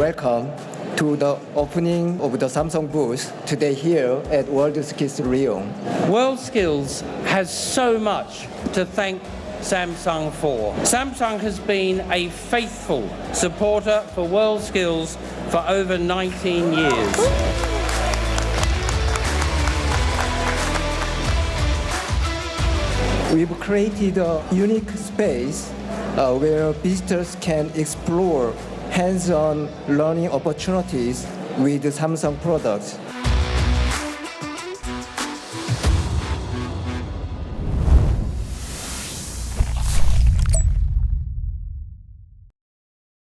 welcome to the opening of the Samsung booth today here at WorldSkills Lyon. WorldSkills has so much to thank Samsung for. Samsung has been a faithful supporter for WorldSkills for over 19 years. We've created a unique space where visitors can explore hands-on learning opportunities with Samsung products.